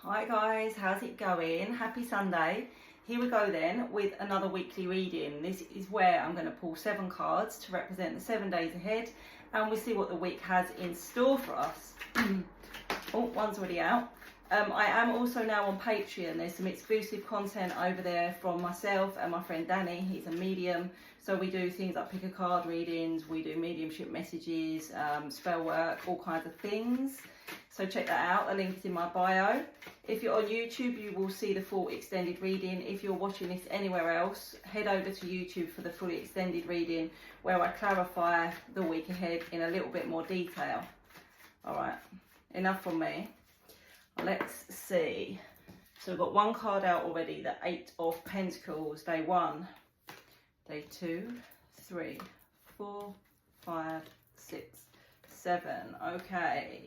Hi guys, how's it going? Happy Sunday. Here we go then with another weekly reading. This is where I'm going to pull 7 cards to represent the 7 days ahead, and we'll see what the week has in store for us. Oh, one's already out. I am also now on Patreon. There's some exclusive content over there from myself and my friend Danny. He's a medium, so we do things like pick a card readings, we do mediumship messages, spell work, all kinds of things. So check that out, the link is in my bio. If you're on YouTube, you will see the full extended reading. If you're watching this anywhere else, head over to YouTube for the fully extended reading where I clarify the week ahead in a little bit more detail. All right, enough from me. Let's see. So we've got one card out already, the 8 of Pentacles, day 1, day 2, 3, 4, 5, 6, 7. Okay.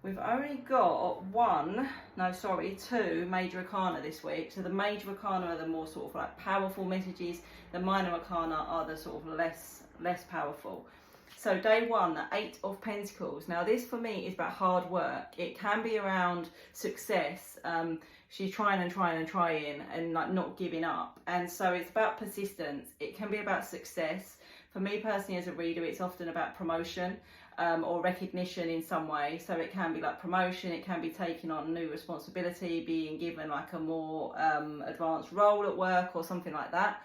We've only got 2 major arcana this week. So the major arcana are the more sort of like powerful messages. The minor arcana are the sort of less powerful. So day 1, the 8 of Pentacles. Now this for me is about hard work. It can be around success. She's trying and like not giving up. And so it's about persistence. It can be about success. For me personally as a reader, it's often about promotion. Or recognition in some way. So it can be like promotion, it can be taking on new responsibility, being given like a more advanced role at work or something like that.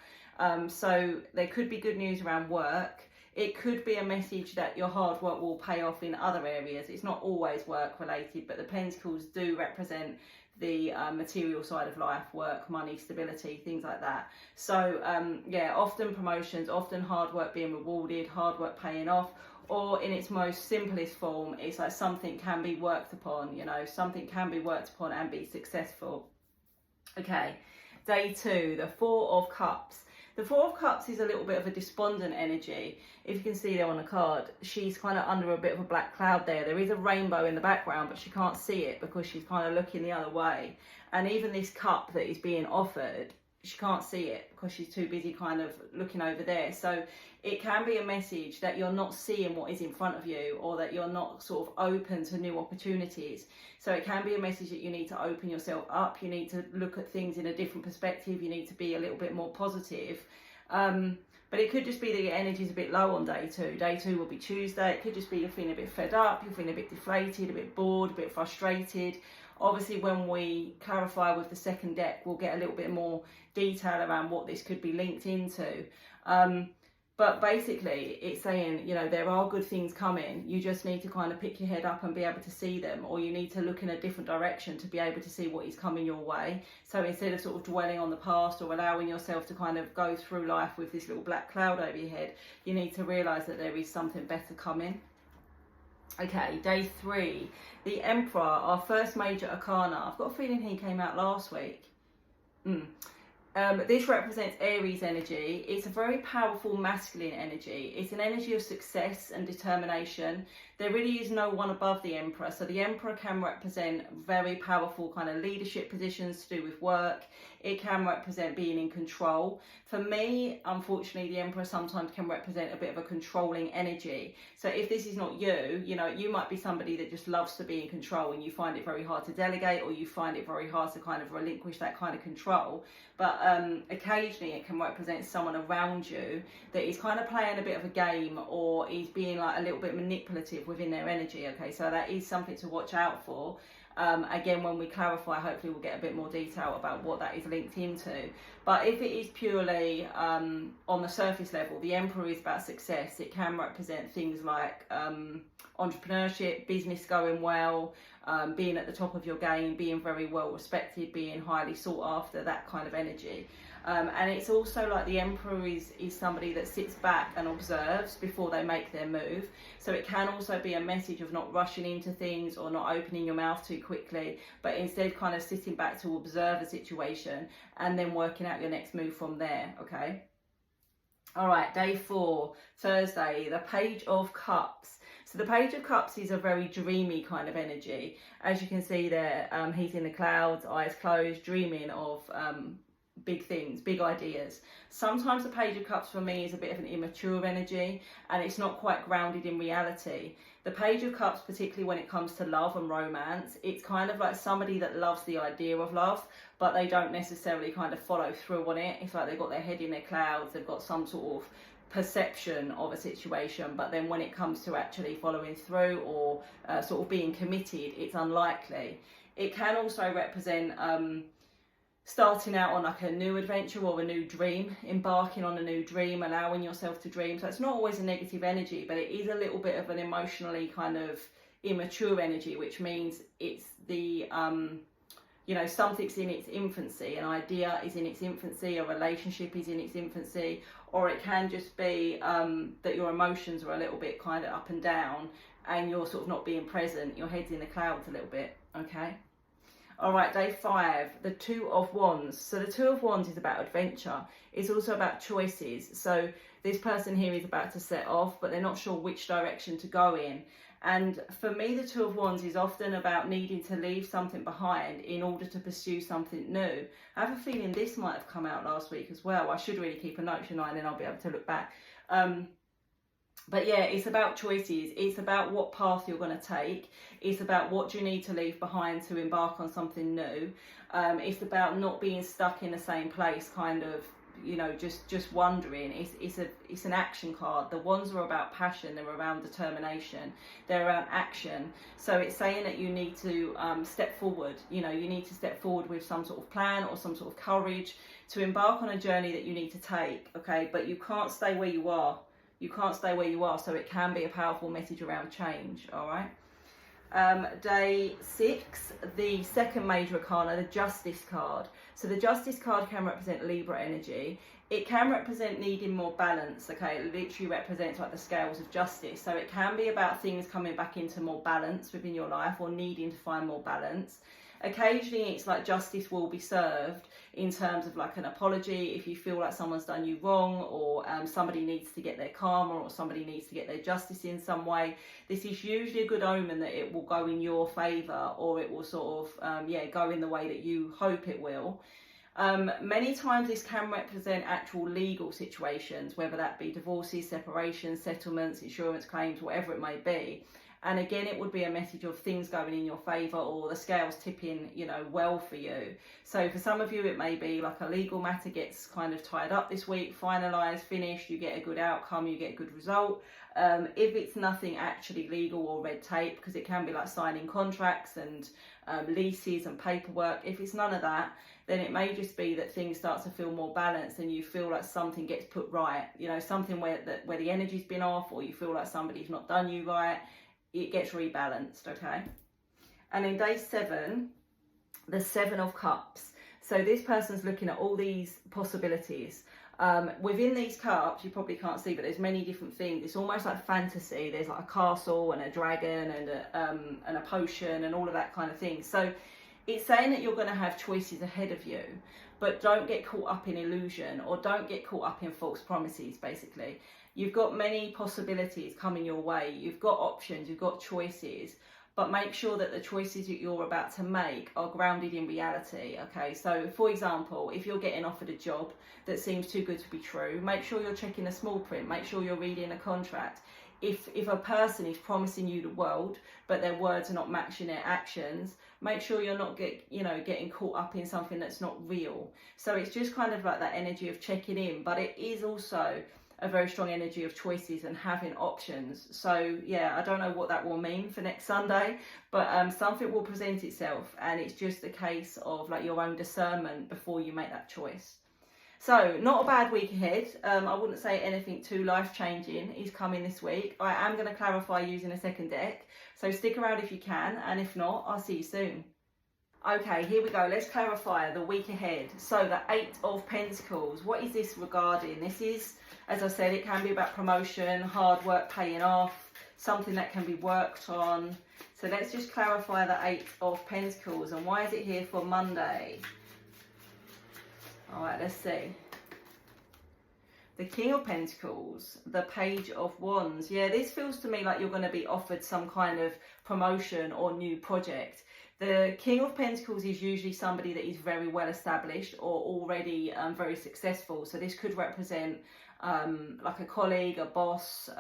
So there could be good news around work. It could be a message that your hard work will pay off in other areas. It's not always work related, but the Pentacles do represent the material side of life, work, money, stability, things like that. So yeah, often promotions, often hard work being rewarded, hard work paying off, or in its most simplest form, it's like something can be worked upon, you know, something can be worked upon and be successful. Okay, day 2, the 4 of Cups. The 4 of Cups is a little bit of a despondent energy. If you can see there on the card, she's kind of under a bit of a black cloud there. There is a rainbow in the background, but she can't see it because she's kind of looking the other way. And even this cup that is being offered, she can't see it because she's too busy kind of looking over there. So it can be a message that you're not seeing what is in front of you, or that you're not sort of open to new opportunities. So it can be a message that you need to open yourself up. You need to look at things in a different perspective. You need to be a little bit more positive. But it could just be that your energy is a bit low on day 2. Day 2 will be Tuesday. It could just be you're feeling a bit fed up, you're feeling a bit deflated, a bit bored, a bit frustrated. Obviously, when we clarify with the second deck, we'll get a little bit more detail around what this could be linked into. But basically, it's saying, you know, there are good things coming. You just need to kind of pick your head up and be able to see them, or you need to look in a different direction to be able to see what is coming your way. So instead of sort of dwelling on the past or allowing yourself to kind of go through life with this little black cloud over your head, you need to realise that there is something better coming. Okay, day 3, the Emperor, our first major arcana. I've got a feeling he came out last week. This represents Aries energy. It's a very powerful masculine energy. It's an energy of success and determination. There really is no one above the Emperor. So the Emperor can represent very powerful kind of leadership positions to do with work. It can represent being in control. For me, unfortunately, the Emperor sometimes can represent a bit of a controlling energy. So if this is not you, you know, you might be somebody that just loves to be in control and you find it very hard to delegate, or you find it very hard to kind of relinquish that kind of control. But occasionally it can represent someone around you that is kind of playing a bit of a game, or is being like a little bit manipulative within their energy. Okay, so that is something to watch out for. Again, when we clarify, hopefully we'll get a bit more detail about what that is linked into. But if it is purely on the surface level, the Emperor is about success. It can represent things like entrepreneurship, business going well, being at the top of your game, being very well respected, being highly sought after, that kind of energy. And it's also like the Emperor is somebody that sits back and observes before they make their move. So it can also be a message of not rushing into things or not opening your mouth too quickly, but instead kind of sitting back to observe a situation and then working out your next move from there, okay? All right, day 4, Thursday, the Page of Cups. So the Page of Cups is a very dreamy kind of energy. As you can see there, he's in the clouds, eyes closed, dreaming of big things, big ideas. Sometimes the Page of Cups for me is a bit of an immature energy, and it's not quite grounded in reality. The Page of Cups, particularly when it comes to love and romance, it's kind of like somebody that loves the idea of love, but they don't necessarily kind of follow through on it. It's like they've got their head in their clouds, they've got some sort of perception of a situation, but then when it comes to actually following through or sort of being committed, it's unlikely. It can also represent starting out on like a new adventure or a new dream, embarking on a new dream, allowing yourself to dream. So it's not always a negative energy, but it is a little bit of an emotionally kind of immature energy, which means it's the you know, something's in its infancy, an idea is in its infancy, a relationship is in its infancy, or it can just be that your emotions are a little bit kind of up and down and you're sort of not being present, your head's in the clouds a little bit, okay? All right, day 5, the Two of Wands. So the Two of Wands is about adventure. It's also about choices. So this person here is about to set off, but they're not sure which direction to go in. And for me, the Two of Wands is often about needing to leave something behind in order to pursue something new. I have a feeling this might have come out last week as well. I should really keep a note, shouldn't I? And then I'll be able to look back. But yeah, it's about choices. It's about what path you're going to take. It's about what you need to leave behind to embark on something new. It's about not being stuck in the same place, kind of, you know, just wondering. It's an action card. The Wands are about passion. They're around determination. They're around action. So it's saying that you need to step forward. You know, you need to step forward with some sort of plan or some sort of courage to embark on a journey that you need to take. Okay, but you can't stay where you are. You can't stay where you are, so it can be a powerful message around change, all right? Day 6, the second major arcana, the Justice card. So the Justice card can represent Libra energy. It can represent needing more balance, okay? It literally represents like the scales of justice. So it can be about things coming back into more balance within your life or needing to find more balance. Occasionally it's like justice will be served in terms of like an apology if you feel like someone's done you wrong, or somebody needs to get their karma, or somebody needs to get their justice in some way. This is usually a good omen that it will go in your favour, or it will sort of go in the way that you hope it will. Many times this can represent actual legal situations, whether that be divorces, separations, settlements, insurance claims, whatever it may be. And again, it would be a message of things going in your favour, or the scales tipping, you know, well for you. So for some of you, it may be like a legal matter gets kind of tied up this week, finalised, finished, you get a good outcome, you get a good result. If it's nothing actually legal or red tape, because it can be like signing contracts and leases and paperwork. If it's none of that, then it may just be that things start to feel more balanced and you feel like something gets put right. You know, something where the energy's been off, or you feel like somebody's not done you right. It gets rebalanced, okay? And in day 7, the 7 of Cups. So this person's looking at all these possibilities. Within these cups, you probably can't see, but there's many different things. It's almost like fantasy. There's like a castle and a dragon and a potion and all of that kind of thing. So it's saying that you're going to have choices ahead of you, but don't get caught up in illusion, or don't get caught up in false promises, basically. You've got many possibilities coming your way. You've got options, you've got choices, but make sure that the choices that you're about to make are grounded in reality, okay? So, for example, if you're getting offered a job that seems too good to be true, make sure you're checking the small print, make sure you're reading a contract. If a person is promising you the world, but their words are not matching their actions, make sure you're not getting caught up in something that's not real. So it's just kind of like that energy of checking in, but it is also a very strong energy of choices and having options. So yeah, I don't know what that will mean for next Sunday, but something will present itself, and it's just a case of like your own discernment before you make that choice. So not a bad week ahead. I wouldn't say anything too life-changing is coming this week. I am going to clarify using a second deck, so stick around if you can, and if not, I'll see you soon. Okay, here we go. Let's clarify the week ahead. So the 8 of Pentacles, what is this regarding? This is, as I said, it can be about promotion, hard work paying off, something that can be worked on. So let's just clarify the 8 of Pentacles, and why is it here for Monday? All right, let's see. The King of Pentacles, the Page of Wands. Yeah, this feels to me like you're going to be offered some kind of promotion or new project. The King of Pentacles is usually somebody that is very well established or already very successful. So this could represent like a colleague, a boss,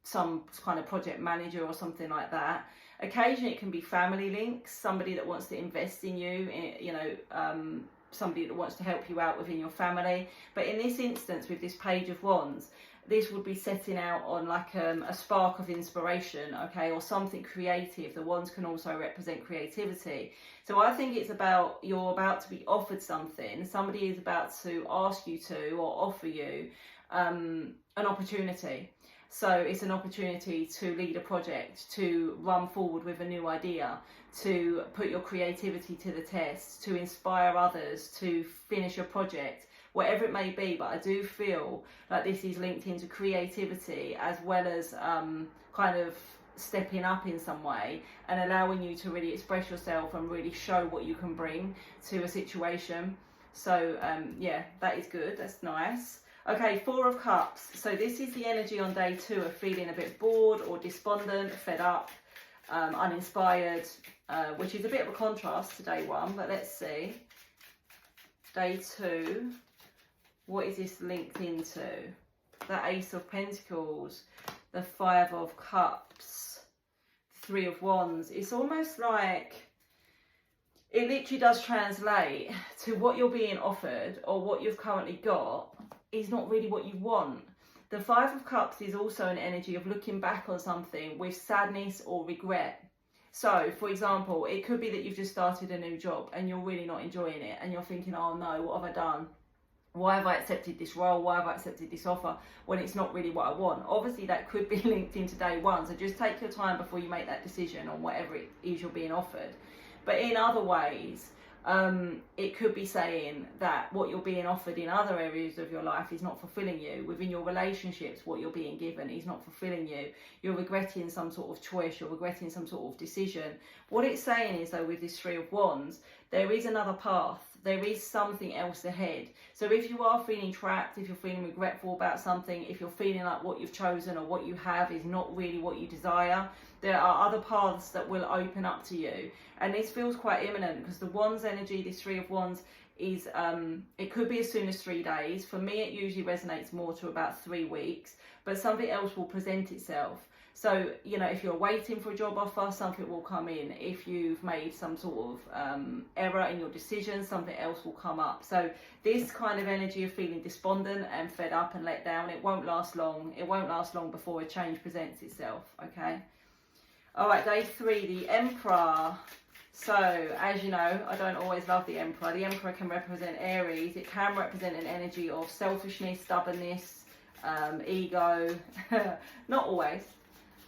some kind of project manager or something like that. Occasionally it can be family links, somebody that wants to invest in you, you know, somebody that wants to help you out within your family. But in this instance, with this Page of Wands, this would be setting out on like a spark of inspiration, okay, or something creative. The wands can also represent creativity. So I think it's about, you're about to be offered something. Somebody is about to ask you to, or offer you an opportunity. So it's an opportunity to lead a project, to run forward with a new idea, to put your creativity to the test, to inspire others, to finish a project, whatever it may be. But I do feel like this is linked into creativity, as well as kind of stepping up in some way and allowing you to really express yourself and really show what you can bring to a situation. So yeah, that is good. That's nice. Okay, Four of Cups. So this is the energy on day 2 of feeling a bit bored or despondent, fed up, uninspired, which is a bit of a contrast to day 1. But let's see. Day 2. What is this linked into? The Ace of Pentacles, the Five of Cups, Three of Wands. It's almost like it literally does translate to what you're being offered, or what you've currently got is not really what you want. The Five of Cups is also an energy of looking back on something with sadness or regret. So, for example, it could be that you've just started a new job and you're really not enjoying it, and you're thinking, oh no, what have I done? Why have I accepted this role? Why have I accepted this offer when it's not really what I want? Obviously, that could be linked into day 1. So just take your time before you make that decision on whatever it is you're being offered. But in other ways, it could be saying that what you're being offered in other areas of your life is not fulfilling you. Within your relationships, what you're being given is not fulfilling you. You're regretting some sort of choice. You're regretting some sort of decision. What it's saying is, though, with this Three of Wands, there is another path. There is something else ahead. So if you are feeling trapped, if you're feeling regretful about something, if you're feeling like what you've chosen or what you have is not really what you desire, there are other paths that will open up to you. And this feels quite imminent, because the Wands energy, this Three of Wands, is it could be as soon as 3 days. For me, it usually resonates more to about 3 weeks, but something else will present itself. So, you know, if you're waiting for a job offer, something will come in. If you've made some sort of error in your decision, something else will come up. So this kind of energy of feeling despondent and fed up and let down, it won't last long. It won't last long before a change presents itself, okay? All right, day 3, the Emperor. So, as you know, I don't always love the Emperor. The Emperor can represent Aries. It can represent an energy of selfishness, stubbornness, ego. Not always.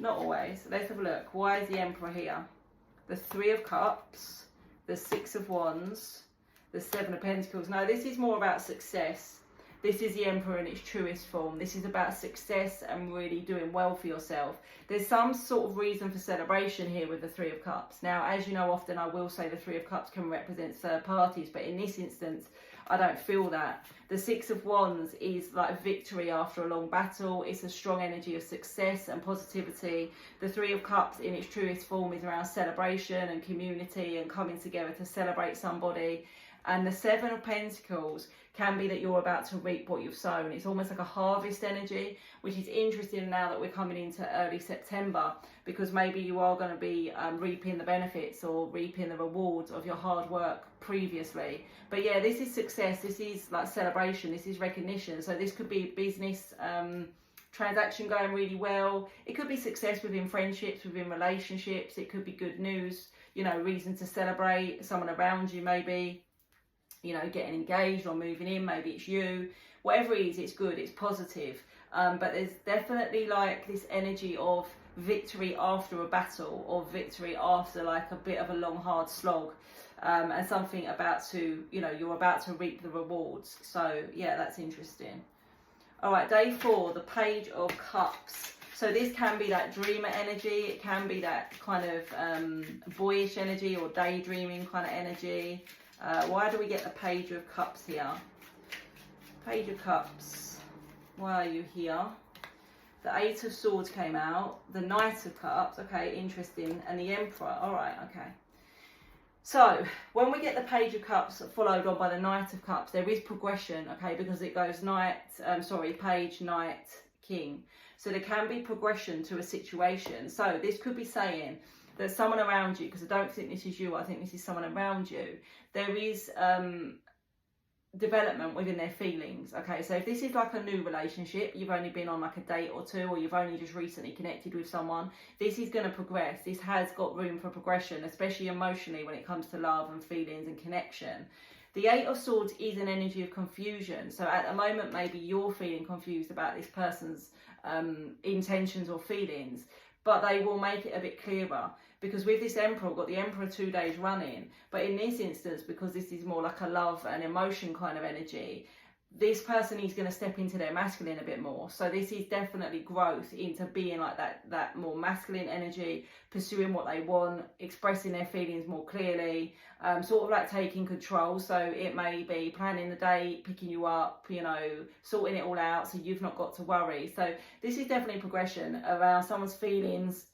Not always. Let's have a look. Why is the Emperor here? The Three of Cups, the Six of Wands, the Seven of Pentacles. Now, this is more about success. This is the Emperor in its truest form. This is about success and really doing well for yourself. There's some sort of reason for celebration here with the Three of Cups. Now, as you know, often I will say the Three of Cups can represent third parties, but in this instance, I don't feel that. The Six of Wands is like victory after a long battle. It's a strong energy of success and positivity. The Three of Cups in its truest form is around celebration and community and coming together to celebrate somebody. And the Seven of Pentacles can be that you're about to reap what you've sown. It's almost like a harvest energy, which is interesting now that we're coming into early September, because maybe you are going to be reaping the benefits or reaping the rewards of your hard work previously. But yeah, this is success. This is like celebration. This is recognition. So this could be business transaction going really well. It could be success within friendships, within relationships. It could be good news, you know, reason to celebrate. Someone around you maybe, you know, getting engaged or moving in, maybe it's you. Whatever it is, it's good, it's positive. But there's definitely like this energy of victory after a battle, or victory after like a bit of a long, hard slog. And something about to, you know, you're about to reap the rewards. So yeah, that's interesting. All right, day 4, the Page of Cups. So this can be that dreamer energy. It can be that kind of boyish energy or daydreaming kind of energy. Why do we get the Page of Cups here? Page of Cups. Why are you here? The Eight of Swords came out. The Knight of Cups. Okay, interesting. And the Emperor. All right, okay. So when we get the Page of Cups followed on by the Knight of Cups, there is progression, okay, because it goes Page, Knight, King. So there can be progression to a situation. So this could be saying that someone around you, because I don't think this is you, I think this is someone around you, there is development within their feelings. Okay, so if this is like a new relationship, you've only been on like a date or two, or you've only just recently connected with someone, this is going to progress. This has got room for progression, especially emotionally when it comes to love and feelings and connection. The Eight of Swords is an energy of confusion. So at the moment, maybe you're feeling confused about this person's intentions or feelings, but they will make it a bit clearer. Because with this Emperor, we've got the Emperor 2 days running. But in this instance, because this is more like a love and emotion kind of energy, this person is going to step into their masculine a bit more. So this is definitely growth into being like that more masculine energy, pursuing what they want, expressing their feelings more clearly, sort of like taking control. So it may be planning the date, picking you up, you know, sorting it all out so you've not got to worry. So this is definitely progression around someone's feelings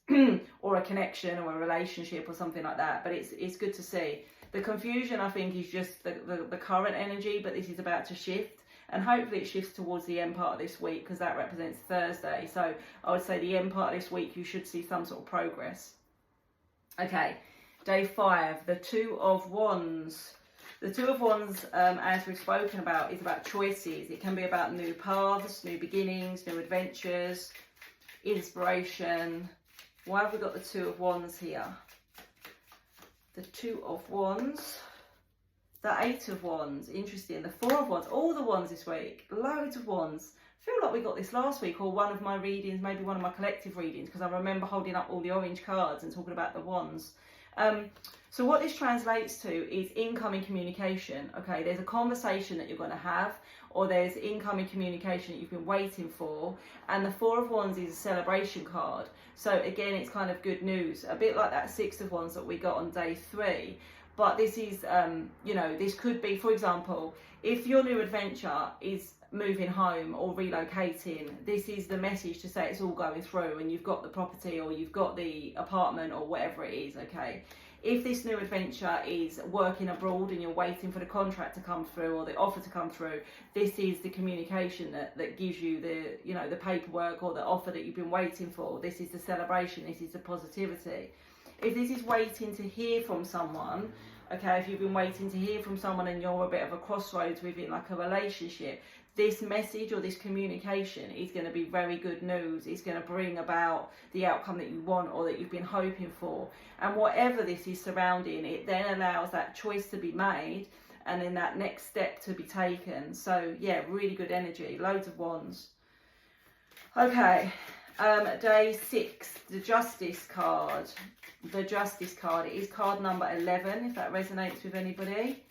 or a connection or a relationship or something like that. But it's good to see. The confusion, I think, is just the current energy, but this is about to shift. And hopefully it shifts towards the end part of this week, because that represents Thursday. So I would say the end part of this week, you should see some sort of progress. Okay, day 5, the Two of Wands. The Two of Wands, as we've spoken about, is about choices. It can be about new paths, new beginnings, new adventures, inspiration. Why have we got the Two of Wands here? The Two of Wands. The Eight of Wands, interesting. The Four of Wands, all the wands this week, loads of wands. I feel like we got this last week, or one of my readings, maybe one of my collective readings, because I remember holding up all the orange cards and talking about the wands. So what this translates to is incoming communication. Okay, there's a conversation that you're going to have, or there's incoming communication that you've been waiting for. And the Four of Wands is a celebration card. So again, it's kind of good news, a bit like that Six of Wands that we got on day 3. But this is, you know, this could be, for example, if your new adventure is moving home or relocating, this is the message to say it's all going through and you've got the property or you've got the apartment or whatever it is, okay? If this new adventure is working abroad and you're waiting for the contract to come through or the offer to come through, this is the communication that gives you the, you know, the paperwork or the offer that you've been waiting for. This is the celebration, this is the positivity. If this is waiting to hear from someone, okay, if you've been waiting to hear from someone and you're a bit of a crossroads within like a relationship, this message or this communication is going to be very good news. It's going to bring about the outcome that you want or that you've been hoping for. And whatever this is surrounding, it then allows that choice to be made and then that next step to be taken. So yeah, really good energy, loads of wands. Okay, day 6, the Justice card. The Justice card, it is card number 11, if that resonates with anybody.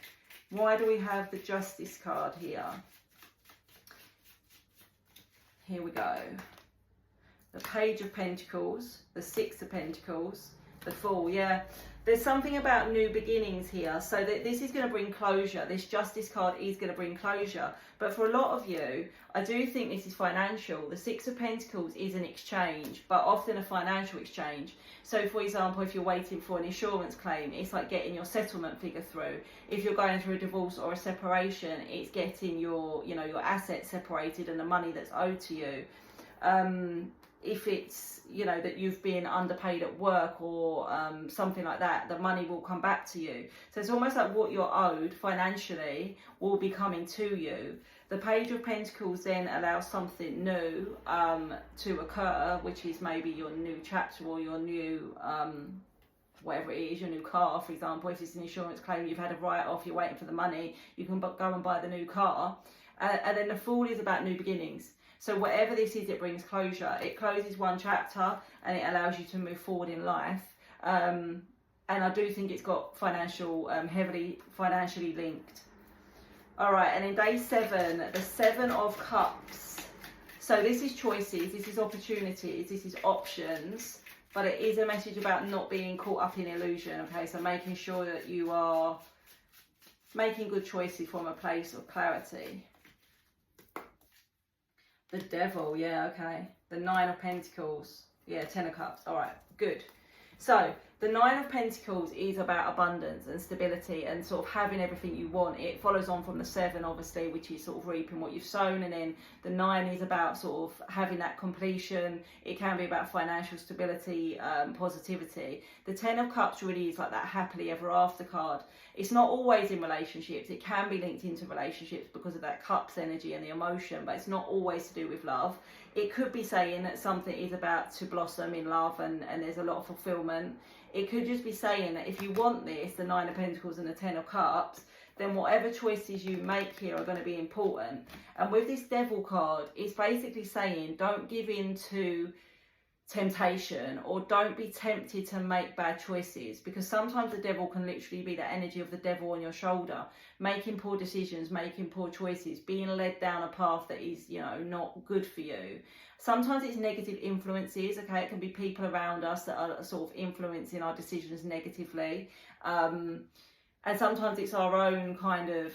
Why do we have the Justice card here? Here we go. The Page of Pentacles, the Six of Pentacles, the Fool. Yeah, there's something about new beginnings here. So that this is going to bring closure. This Justice card is going to bring closure. But for a lot of you, I do think this is financial. The Six of Pentacles is an exchange, but often a financial exchange. So for example, if you're waiting for an insurance claim, it's like getting your settlement figure through. If you're going through a divorce or a separation, it's getting your, you know, your assets separated and the money that's owed to you. If it's, you know, that you've been underpaid at work or something like that, the money will come back to you. So it's almost like what you're owed financially will be coming to you. The Page of Pentacles then allows something new to occur, which is maybe your new chapter or your new, whatever it is, your new car, for example. If it's an insurance claim, you've had a write-off, you're waiting for the money, you can go and buy the new car. And then the Fool is about new beginnings. So whatever this is, it brings closure. It closes one chapter and it allows you to move forward in life. And I do think it's got heavily financially linked. All right, and in day 7, the Seven of Cups. So this is choices, this is opportunities, this is options, but it is a message about not being caught up in illusion, okay? So making sure that you are making good choices from a place of clarity. The Devil, yeah, okay. The Nine of Pentacles, yeah, Ten of Cups, all right, good. So The Nine of Pentacles is about abundance and stability and sort of having everything you want. It follows on from the 7, obviously, which is sort of reaping what you've sown. And then the 9 is about sort of having that completion. It can be about financial stability, positivity. The 10 of Cups really is like that happily ever after card. It's not always in relationships. It can be linked into relationships because of that Cups energy and the emotion, but it's not always to do with love. It could be saying that something is about to blossom in love and there's a lot of fulfillment. It could just be saying that if you want this, the 9 of Pentacles and the 10 of Cups, then whatever choices you make here are going to be important. And with this Devil card, it's basically saying don't give in to temptation, or don't be tempted to make bad choices, because sometimes the devil can literally be the energy of the devil on your shoulder, making poor decisions, making poor choices, being led down a path that is, you know, not good for you. Sometimes it's negative influences, okay? It can be people around us that are sort of influencing our decisions negatively, and sometimes it's our own kind of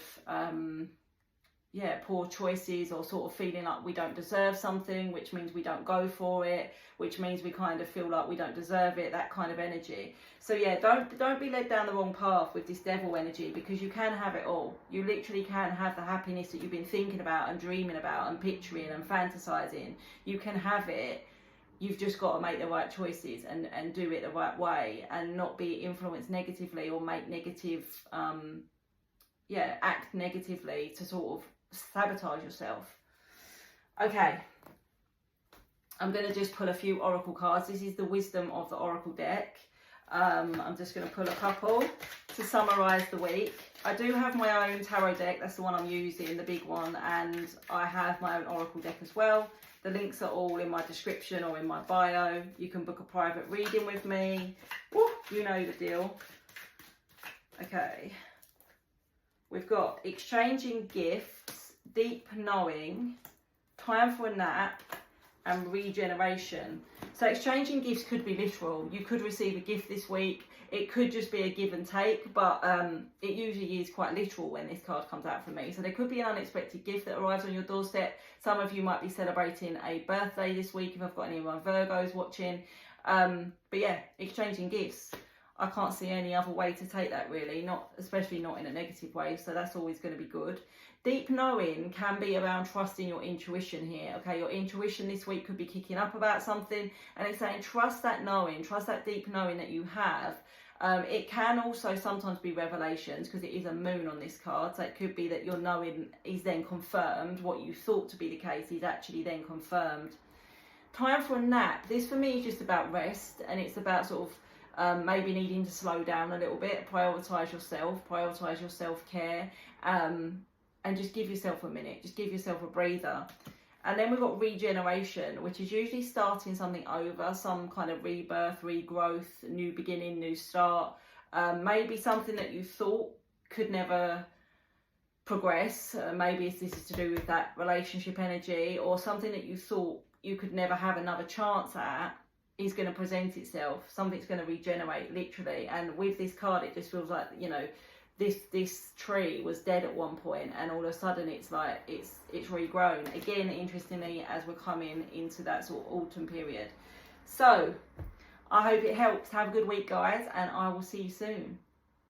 poor choices, or sort of feeling like we don't deserve something, which means we don't go for it, which means we kind of feel like we don't deserve it, that kind of energy. So yeah, don't be led down the wrong path with this devil energy, because you can have it all. You literally can have the happiness that you've been thinking about and dreaming about and picturing and fantasizing. You can have it. You've just got to make the right choices and do it the right way, and not be influenced negatively or make negative act negatively to sort of sabotage yourself. Okay, I'm going to just pull a few oracle cards. This is the wisdom of the oracle deck. I'm just going to pull a couple to summarize the week. I do have my own tarot deck, that's the one I'm using, the big one, and I have my own oracle deck as well. The links are all in my description or in my bio. You can book a private reading with me. Woo, you know the deal. Okay, we've got exchanging gifts, deep knowing, time for a nap, and regeneration. So exchanging gifts could be literal. You could receive a gift this week. It could just be a give and take, but it usually is quite literal when this card comes out for me. So there could be an unexpected gift that arrives on your doorstep. Some of you might be celebrating a birthday this week if I've got any of my Virgos watching. But yeah, exchanging gifts. I can't see any other way to take that really, especially not in a negative way, so that's always going to be good. Deep knowing can be around trusting your intuition here, okay? Your intuition this week could be kicking up about something, and it's saying trust that knowing, trust that deep knowing that you have. It can also sometimes be revelations, because it is a moon on this card, so it could be that your knowing is then confirmed. What you thought to be the case is actually then confirmed. Time for a nap. This for me is just about rest, and it's about sort of maybe needing to slow down a little bit, prioritise your self-care, and just give yourself a minute, just give yourself a breather. And then we've got regeneration, which is usually starting something over, some kind of rebirth, regrowth, new beginning, new start. Maybe something that you thought could never progress. Maybe this is to do with that relationship energy, or something that you thought you could never have another chance at is going to present itself. Something's going to regenerate, literally. And with this card, it just feels like, you know, this tree was dead at one point, and all of a sudden it's like it's regrown again, interestingly, as we're coming into that sort of autumn period. So I hope it helps. Have a good week, guys, and I will see you soon.